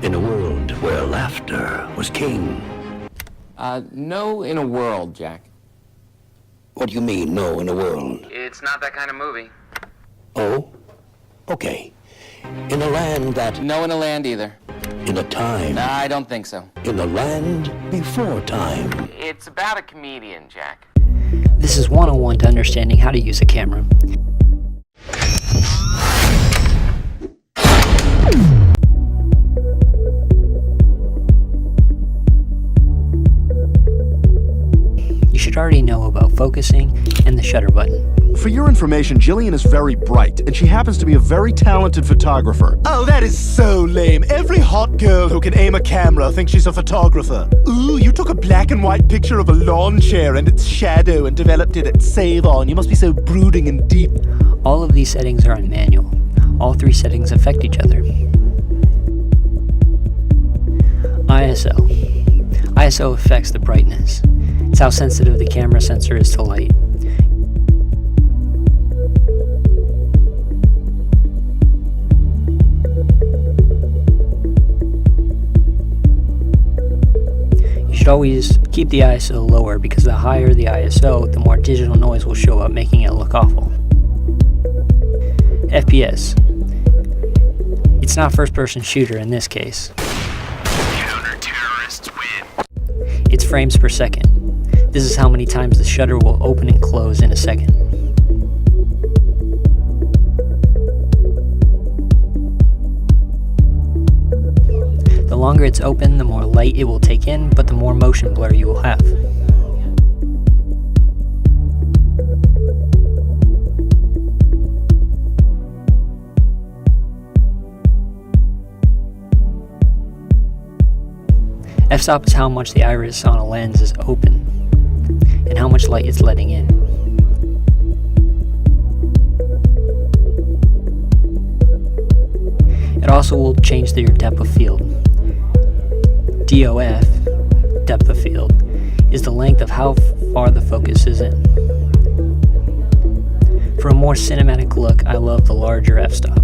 In a world where laughter was king. No in a world, Jack. What do you mean, no in a world? It's not that kind of movie. Oh? Okay. In a land that... No in a land either. In a time... Nah, I don't think so. In a land before time. It's about a comedian, Jack. This is 101 to understanding how to use a camera. You should already know about focusing and the shutter button. For your information, Jillian is very bright, and she happens to be a very talented photographer. Oh, that is so lame. Every hot girl who can aim a camera thinks she's a photographer. Ooh, you took a black and white picture of a lawn chair and its shadow and developed it at Save On. You must be so brooding and deep. All of these settings are on manual. All three settings affect each other. ISO. ISO affects the brightness. It's how sensitive the camera sensor is to light. You should always keep the ISO lower because the higher the ISO, the more digital noise will show up, making it look awful. FPS. It's not first-person shooter in this case. Counter-terrorists win. It's frames per second. This is how many times the shutter will open and close in a second. The longer it's open, the more light it will take in, but the more motion blur you will have. F-stop is how much the iris on a lens is open and how much light it's letting in. It also will change your depth of field. DOF, depth of field, is the length of how far the focus is in. For a more cinematic look, I love the larger f-stop.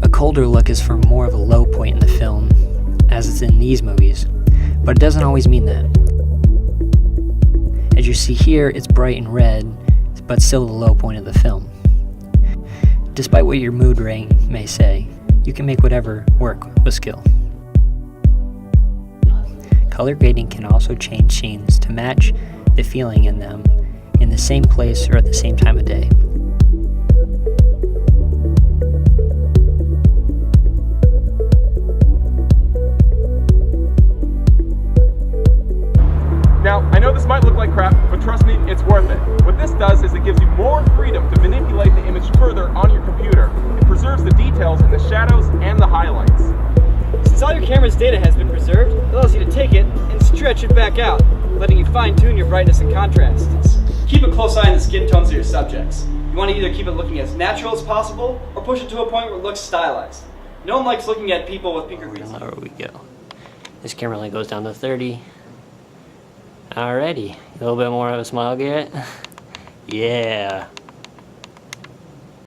A colder look is for more of a low point in the film, as it's in these movies, but it doesn't always mean that. As you see here, it's bright and red, but still the low point of the film. Despite what your mood ring may say, you can make whatever work with skill. Color grading can also change scenes to match the feeling in them in the same place or at the same time of day. Now, I know this might look like crap, but trust me, it's worth it. What this does is it gives you more freedom to manipulate the image further on your computer. It preserves the details in the shadows and the highlights. Since all your camera's data has been preserved, it allows you to take it and stretch it back out, letting you fine-tune your brightness and contrast. Keep a close eye on the skin tones of your subjects. You want to either keep it looking as natural as possible, or push it to a point where it looks stylized. No one likes looking at people with pinker grease. There we go. This camera light goes down to 30. Alrighty, a little bit more of a smile, Garrett. Yeah.